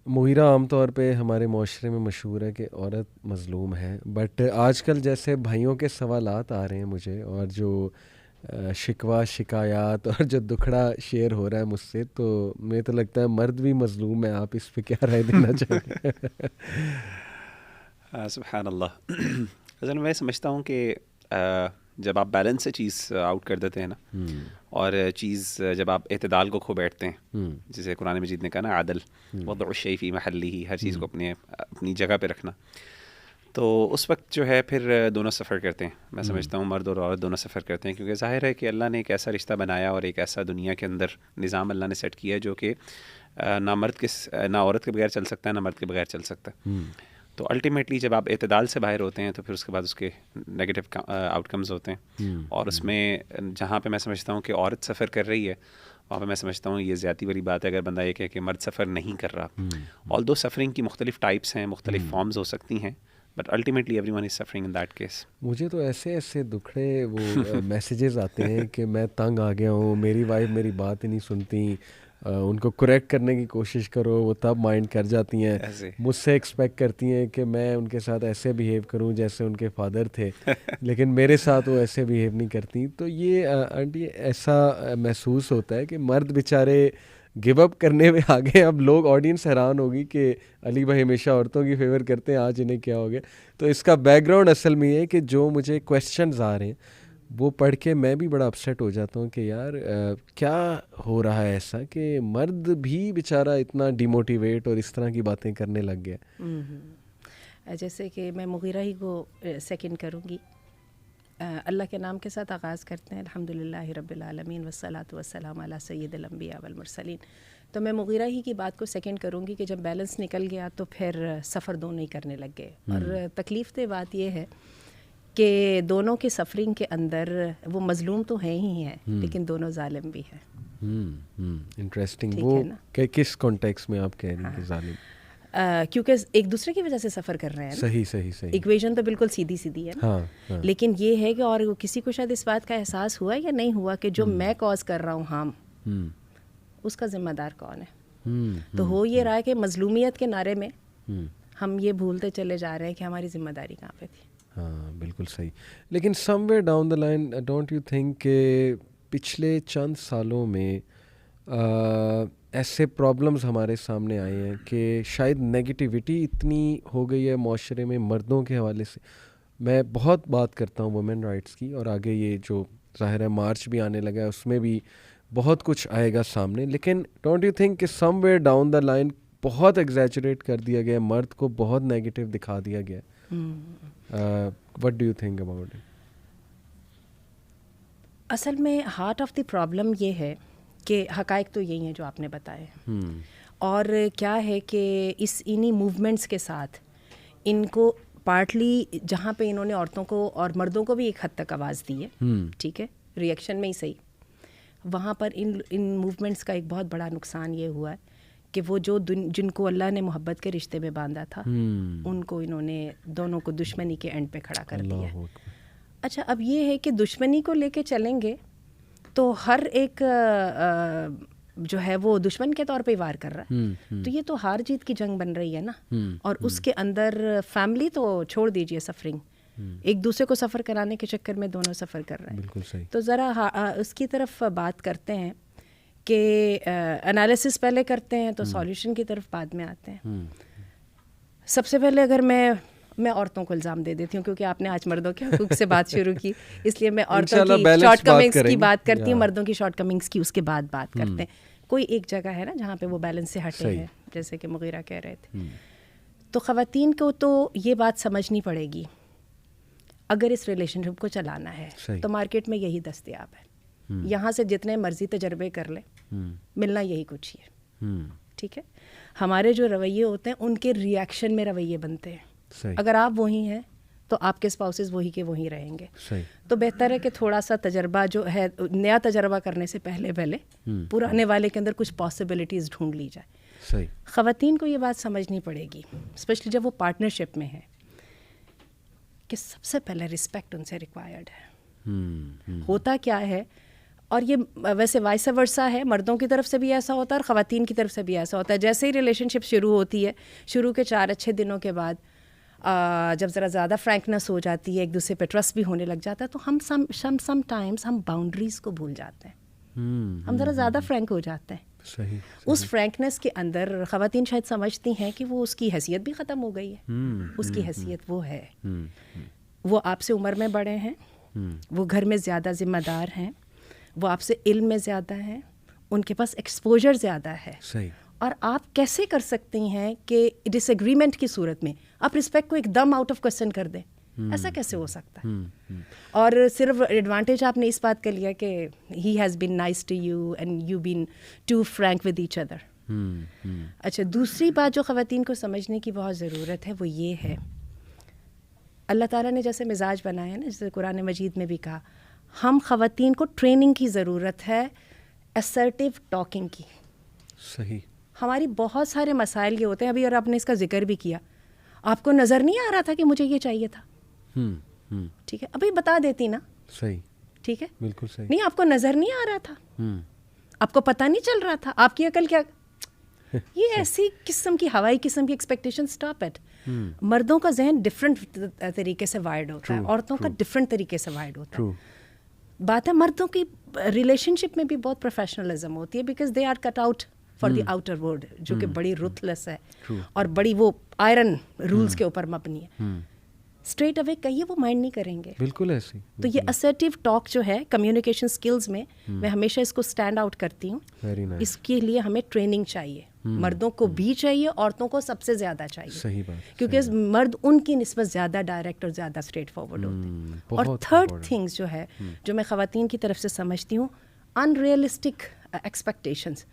مغیرہ عام طور پہ ہمارے معاشرے میں مشہور ہے کہ عورت مظلوم ہے، بٹ آج کل جیسے بھائیوں کے سوالات آ رہے ہیں مجھے، اور جو شکوہ شکایات اور جو دکھڑا شیئر ہو رہا ہے مجھ سے، تو مجھے تو لگتا ہے مرد بھی مظلوم ہے. آپ اس پہ کیا رائے دینا چاہیں گے؟ سبحان اللہ. اصل میں سمجھتا ہوں کہ جب آپ بیلنس سے چیز آؤٹ کر دیتے ہیں نا، اور چیز جب آپ اعتدال کو کھو بیٹھتے ہیں، جسے قرآن مجید نے کہا نا عدل، وضع الشیء فی محلہ، ہر چیز کو اپنی جگہ پہ رکھنا، تو اس وقت جو ہے پھر دونوں سفر کرتے ہیں. میں سمجھتا ہوں مرد اور عورت دونوں سفر کرتے ہیں، کیونکہ ظاہر ہے کہ اللہ نے ایک ایسا رشتہ بنایا اور ایک ایسا دنیا کے اندر نظام اللہ نے سیٹ کیا ہے جو کہ نہ عورت کے بغیر چل سکتا ہے، نہ مرد کے بغیر چل سکتا ہے. تو الٹیمیٹلی جب آپ اعتدال سے باہر ہوتے ہیں تو پھر اس کے بعد اس کے نیگیٹو آؤٹ کمز ہوتے ہیں. اور اس میں جہاں پہ میں سمجھتا ہوں کہ عورت سفر کر رہی ہے، وہاں پہ میں سمجھتا ہوں یہ زیادتی والی بات ہے اگر بندہ یہ کہے کہ مرد سفر نہیں کر رہا. آلدو سفرنگ کی مختلف ٹائپس ہیں، مختلف فارمز ہو سکتی ہیں، but ultimately every one is suffering in that case. مجھے تو ایسے دکھڑے وہ میسیجز آتے ہیں کہ میں تنگ آ گیا ہوں، میری وائف میری بات ہی نہیں سنتی، ان کو کریکٹ کرنے کی کوشش کرو وہ تب مائنڈ کر جاتی ہیں، مجھ سے ایکسپیکٹ کرتی ہیں کہ میں ان کے ساتھ ایسے بیہیو کروں جیسے ان کے فادر تھے، لیکن میرے ساتھ وہ ایسے بیہیو نہیں کرتی. تو یہ آنٹی ایسا محسوس ہوتا ہے کہ مرد بیچارے گو اپ کرنے میں آ گئے. اب لوگ آڈینس حیران ہوگی کہ علی بھائی ہمیشہ عورتوں کی فیور کرتے ہیں، آج انہیں کیا ہو گیا. تو اس کا بیک گراؤنڈ اصل میں یہ ہے کہ جو مجھے کویسچنز آ رہے ہیں وہ پڑھ کے میں بھی بڑا اپسیٹ ہو جاتا ہوں کہ یار کیا ہو رہا ہے ایسا کہ مرد بھی بیچارہ اتنا ڈیموٹیویٹ اور اس طرح کی باتیں کرنے لگ گیا. جیسے کہ میں مغیرہ ہی کو سیکنڈ کروں گی. اللہ کے نام کے ساتھ آغاز کرتے ہیں، الحمدللہ رب العالمین والصلاۃ والسلام علی سید الانبیاء والمرسلین. تو میں مغیرہ ہی کی بات کو سیکنڈ کروں گی کہ جب بیلنس نکل گیا تو پھر سفر دونوں ہی کرنے لگ گئے. اور تکلیف دہ بات یہ ہے کہ دونوں کے سفرنگ کے اندر وہ مظلوم تو ہیں ہی ہیں، لیکن دونوں ظالم بھی ہیں. انٹرسٹنگ. وہ کس کانٹیکس میں آپ کہہ رہی ہیں کہ ظالم؟ کیونکہ ایک دوسرے کی وجہ سے سفر کر رہے ہیں. صحیح. ایکویژن تو بالکل سیدھی ہے نا. لیکن یہ ہے کہ اور کسی کو شاید اس بات کا احساس ہوا یا نہیں ہوا کہ جو میں کاز کر رہا ہوں ہارم، اس کا ذمہ دار کون ہے. تو ہو یہ رہا ہے کہ مظلومیت کے نعرے میں ہم یہ بھولتے چلے جا رہے ہیں کہ ہماری ذمہ داری کہاں پہ تھی. ہاں بالکل صحیح. لیکن somewhere down the line don't you think کہ پچھلے چند سالوں میں ایسے پرابلمز ہمارے سامنے آئے ہیں کہ شاید نیگیٹیوٹی اتنی ہو گئی ہے معاشرے میں مردوں کے حوالے سے. میں بہت بات کرتا ہوں وومن رائٹس کی، اور آگے یہ جو ظاہر ہے مارچ بھی آنے لگا ہے اس میں بھی بہت کچھ آئے گا سامنے. لیکن ڈونٹ یو تھنک کہ سم ویئر ڈاؤن دا لائن بہت ایگزیجریٹ کر دیا گیا، مرد کو بہت نیگیٹو دکھا دیا گیا؟ What do you think about it? اصل میں ہارٹ آف دی پرابلم یہ ہے کہ حقائق تو یہی ہیں جو آپ نے بتائے، اور کیا ہے کہ انہی موومنٹس کے ساتھ ان کو پارٹلی جہاں پہ انہوں نے عورتوں کو اور مردوں کو بھی ایک حد تک آواز دی ہے، ٹھیک ہے، ریئیکشن میں ہی صحیح، وہاں پر ان موومنٹس کا ایک بہت بڑا نقصان یہ ہوا ہے کہ وہ جو جن کو اللہ نے محبت کے رشتے میں باندھا تھا ان کو انہوں نے دونوں کو دشمنی کے اینڈ پہ کھڑا کر دیا. اچھا اب یہ ہے کہ دشمنی کو لے کے چلیں گے تو ہر ایک جو ہے وہ دشمن کے طور پہ وار کر رہا ہے، تو یہ تو ہار جیت کی جنگ بن رہی ہے نا. اور اس کے اندر فیملی تو چھوڑ دیجئے، سفرنگ ایک دوسرے کو سفر کرانے کے چکر میں دونوں سفر کر رہے ہیں. بالکل صحیح. تو ذرا اس کی طرف بات کرتے ہیں کہ انالیسس پہلے کرتے ہیں تو سولیوشن کی طرف بعد میں آتے ہیں. سب سے پہلے اگر میں عورتوں کو الزام دے دیتی ہوں، کیونکہ آپ نے آج مردوں کے حقوق سے بات شروع کی، اس لیے میں عورتوں کی شارٹ کمنگس کی بات کرتی ہوں، مردوں کی شارٹ کمنگس کی اس کے بعد بات کرتے ہیں. کوئی ایک جگہ ہے نا جہاں پہ وہ بیلنس سے ہٹے ہیں، جیسے کہ مغیرہ کہہ رہے تھے. تو خواتین کو تو یہ بات سمجھنی پڑے گی، اگر اس ریلیشن شپ کو چلانا ہے تو مارکیٹ میں یہی دستیاب ہے، یہاں سے جتنے مرضی تجربے کر لیں، ملنا یہی کچھ ہی ہے. ٹھیک ہے، ہمارے جو رویے ہوتے ہیں ان کے ریئیکشن میں رویے بنتے ہیں. اگر آپ وہی ہیں تو آپ کے اسپاؤسز وہی کے وہی رہیں گے. تو بہتر ہے کہ تھوڑا سا تجربہ جو ہے، نیا تجربہ کرنے سے پہلے پرانے والے کے اندر کچھ پاسبلٹیز ڈھونڈ لی جائے. خواتین کو یہ بات سمجھنی پڑے گی، اسپیشلی جب وہ پارٹنرشپ میں ہے، کہ سب سے پہلے رسپیکٹ ان سے ریکوائرڈ ہے. ہوتا کیا ہے، اور یہ ویسے وائس ورسا ہے، مردوں کی طرف سے بھی ایسا ہوتا ہے اور خواتین کی طرف سے بھی ایسا ہوتا ہے. جیسے ہی ریلیشن شپ شروع ہوتی ہے، شروع کے 4 اچھے دنوں کے بعد جب ذرا زیادہ فرینکنس ہو جاتی ہے، ایک دوسرے پہ ٹرسٹ بھی ہونے لگ جاتا ہے، تو ہم سم ٹائمز ہم باؤنڈریز کو بھول جاتے ہیں. ہم ذرا زیادہ فرینک ہو جاتے ہیں. صحیح. اس فرینکنس کے اندر خواتین شاید سمجھتی ہیں کہ وہ اس کی حیثیت بھی ختم ہو گئی ہے. اس کی حیثیت وہ ہے، وہ آپ سے عمر میں بڑے ہیں، وہ گھر میں زیادہ ذمہ دار ہیں، وہ آپ سے علم میں زیادہ ہیں، ان کے پاس ایکسپوجر زیادہ ہے. صحیح. اور آپ کیسے کر سکتی ہیں کہ ڈس ایگریمنٹ کی صورت میں آپ رسپیکٹ کو ایک دم آؤٹ آف کوسچن کر دیں؟ ایسا کیسے ہو سکتا ہے؟ اور صرف ایڈوانٹیج آپ نے اس بات کا لیا کہ he has been nice to you and you been to frank with each other. اچھا، دوسری بات جو خواتین کو سمجھنے کی بہت ضرورت ہے وہ یہ ہے، اللہ تعالیٰ نے جیسے مزاج بنایا ہے نا، جیسے قرآن مجید میں بھی کہا، ہم خواتین کو ٹریننگ کی ضرورت ہے اسرٹیو ٹاکنگ کی. صحیح. ہماری بہت سارے مسائل یہ ہوتے ہیں، ابھی اور آپ نے اس کا ذکر بھی کیا، آپ کو نظر نہیں آ رہا تھا کہ مجھے یہ چاہیے تھا، ٹھیک ہے، ابھی بتا دیتی نا. صحیح. ٹھیک ہے، بالکل صحیح. نہیں آپ کو نظر نہیں آ رہا تھا، آپ کو پتہ نہیں چل رہا تھا، آپ کی عقل کیا. یہ ایسی قسم کی ہوائی قسم کی ایکسپیکٹیشن اسٹاپ اٹ. مردوں کا ذہن ڈفرینٹ طریقے سے وائرڈ ہوتا ہے، عورتوں کا ڈفرینٹ طریقے سے وائرڈ ہوتا ہے. بات ہے مردوں کی ریلیشن شپ میں بھی بہت پروفیشنلزم ہوتی ہے، because they are cut out for the outer world, جو کہ بڑی رuthless ہے اور بڑی وہ آئرن رولز کے اوپر مبنی ہے. اسٹریٹ اوے کہیے وہ مائنڈ نہیں کریں گے. بالکل ایسی. تو یہ اسرٹیو ٹاک جو ہے کمیونیکیشن اسکلز میں ہمیشہ اس کو اسٹینڈ آؤٹ کرتی ہوں. اس کے لیے ہمیں ٹریننگ چاہیے، مردوں کو بھی چاہیے، عورتوں کو سب سے زیادہ چاہیے. صحیح بات. کیونکہ مرد ان کی نسبت زیادہ ڈائریکٹ اور زیادہ اسٹریٹ فارورڈ ہوتے ہیں. اور تھرڈ تھنگس جو ہے جو میں خواتین کی طرف سے سمجھتی ہوں، ان ریئلسٹک ایکسپیکٹیشنس.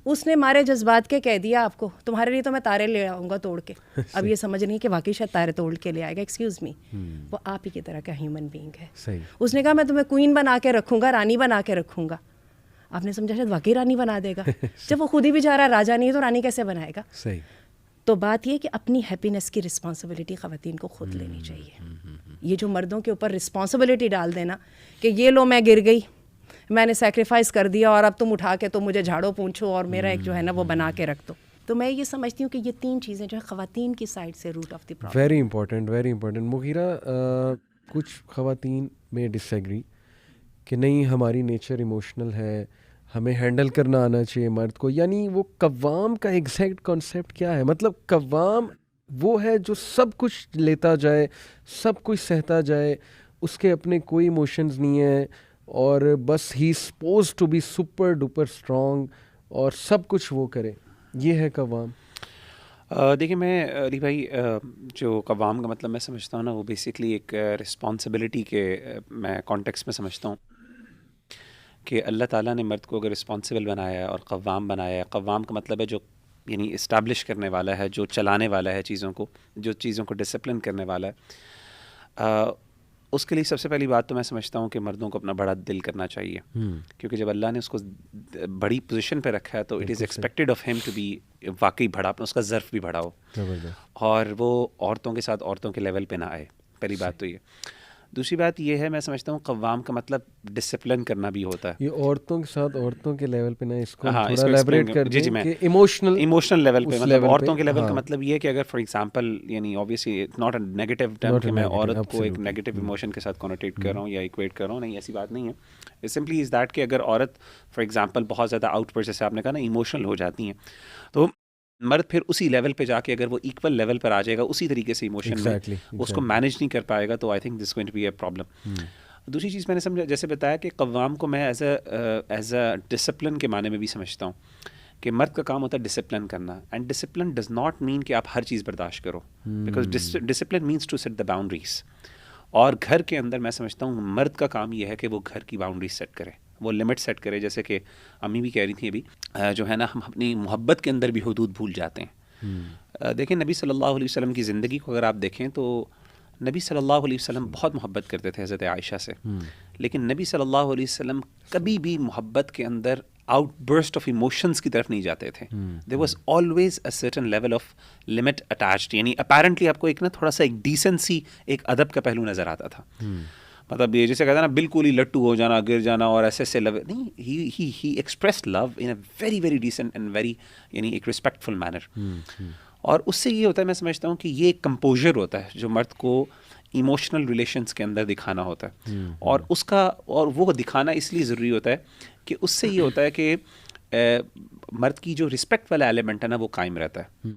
اس نے ہمارے جذبات کے کہہ دیا آپ کو، تمہارے لیے تو میں تارے لے آؤں گا توڑ کے. اب یہ سمجھ نہیں کہ واقعی شاید تارے توڑ کے لے آئے گا. ایکسکیوز می، وہ آپ ہی کی طرح کا ہیومن بینگ ہے. اس نے کہا میں تمہیں کوئین بنا کے رکھوں گا، رانی بنا کے رکھوں گا. آپ نے سمجھا شاید واقعی رانی بنا دے گا. جب وہ خود ہی بیچارہ راجا نہیں ہے تو رانی کیسے بنائے گا؟ صحیح. تو بات یہ کہ اپنی ہیپینس کی رسپانسبلٹی خواتین کو خود لینی چاہیے. یہ جو مردوں کے اوپر رسپانسبلٹی ڈال دینا کہ یہ لو میں گر گئی، میں نے سیکریفائس کر دیا اور اب تم اٹھا کے تو مجھے جھاڑو پونچھو اور میرا ایک جو ہے نا وہ بنا کے رکھ دو. تو میں یہ سمجھتی ہوں کہ یہ 3 چیزیں جو ہے خواتین کی سائڈ سے root of the problem. Very important, very important. Mughira, کچھ خواتین میں ڈس ایگری کہ نہیں ہماری نیچر ایموشنل ہے، ہمیں ہینڈل کرنا آنا چاہیے مرد کو. یعنی وہ قوام کا ایگزیکٹ کانسیپٹ کیا ہے؟ مطلب قوام وہ ہے جو سب کچھ لیتا جائے، سب کچھ سہتا جائے، اس کے اپنے کوئی ایموشنز نہیں ہیں اور بس ہی suppose to be super duper strong اور سب کچھ وہ کرے. یہ ہے قوام. دیکھیے میں علی بھائی، جو قوام کا مطلب میں سمجھتا ہوں نا، وہ بیسکلی ایک رسپانسبلٹی کے میں کانٹیکس میں سمجھتا ہوں کہ اللہ تعالیٰ نے مرد کو اگر رسپانسبل بنایا ہے اور قوام بنایا ہے. قوام کا مطلب ہے جو یعنی اسٹیبلش کرنے والا ہے، جو چلانے والا ہے چیزوں کو، جو چیزوں کو ڈسپلن کرنے والا ہے. اس کے لیے سب سے پہلی بات تو میں سمجھتا ہوں کہ مردوں کو اپنا بڑا دل کرنا چاہیے، کیونکہ جب اللہ نے اس کو بڑی پوزیشن پہ رکھا ہے تو it is expected of him to be واقعی بڑا، اس کا ظرف بھی بڑا ہو اور وہ عورتوں کے ساتھ عورتوں کے لیول پہ نہ آئے. پہلی بات تو یہ. دوسری بات یہ ہے، میں سمجھتا ہوں قوام کا مطلب ڈسپلن کرنا بھی ہوتا ہے. یہ عورتوں کے ساتھ عورتوں کے لیول پہ نہ، اس کو تھوڑا ایلیبریٹ کر دیں کہ ایموشنل لیول پہ. مطلب عورتوں کے لیول کا مطلب یہ ہے کہ اگر فار ایگزامپل یعنی obviously not a negative term کہ میں عورت کو ایک نیگیٹو ایموشن کے ساتھ کونوٹیٹ کر رہا ہوں یا ایکویٹ کر رہا ہوں، نہیں، ایسی بات نہیں ہے. سمپلی از دیٹ کہ اگر عورت فار ایگزامپل بہت زیادہ آؤٹ پر، جیسے آپ نے کہا نا، ایموشنل ہو جاتی ہیں، تو مرد پھر اسی لیول پہ جا کے اگر وہ ایکول لیول پر آ جائے گا اسی طریقے سے ایموشن میں اس کو مینیج نہیں کر پائے گا، تو I think this going to be a problem. دوسری چیز میں نے سمجھا، جیسے بتایا کہ قوام کو میں ایز اے ڈسپلن کے معنی میں بھی سمجھتا ہوں کہ مرد کا کام ہوتا ہے ڈسپلن کرنا. And discipline does not mean کہ آپ ہر چیز برداشت کرو، because discipline means to set the boundaries. اور گھر کے اندر میں سمجھتا ہوں مرد کا کام یہ ہے کہ وہ گھر کی باؤنڈریز سیٹ کرے، وہ لمٹ سیٹ کرے. جیسے کہ امی بھی کہہ رہی تھیں ابھی، جو ہے نا، ہم اپنی محبت کے اندر بھی حدود بھول جاتے ہیں. دیکھیں نبی صلی اللہ علیہ وسلم کی زندگی کو اگر آپ دیکھیں تو نبی صلی اللہ علیہ وسلم بہت محبت کرتے تھے حضرت عائشہ سے، لیکن نبی صلی اللہ علیہ وسلم کبھی بھی محبت کے اندر آؤٹ برسٹ آف ایموشنز کی طرف نہیں جاتے تھے. There was always a certain level of limit attached. یعنی اپیرنٹلی آپ کو ایک نا تھوڑا سا ایک ڈیسنسی، ایک ادب کا پہلو نظر آتا تھا. مطلب یہ جیسے کہتا ہے نا بالکل ہی لٹو ہو جانا, گر جانا اور ایسے سے لو, نہیں, ہی express love in a very very decent and very, یعنی ایک رسپیکٹفل مینر. اور اس سے یہ ہوتا ہے, میں سمجھتا ہوں کہ یہ ایک کمپوزر ہوتا ہے جو مرد کو ایموشنل ریلیشنس کے اندر دکھانا ہوتا ہے, اور اس کا, اور وہ دکھانا اس لیے ضروری ہوتا ہے کہ اس سے یہ ہوتا ہے کہ مرد کی جو رسپیکٹ والا ایلیمنٹ ہے نا وہ قائم رہتا ہے.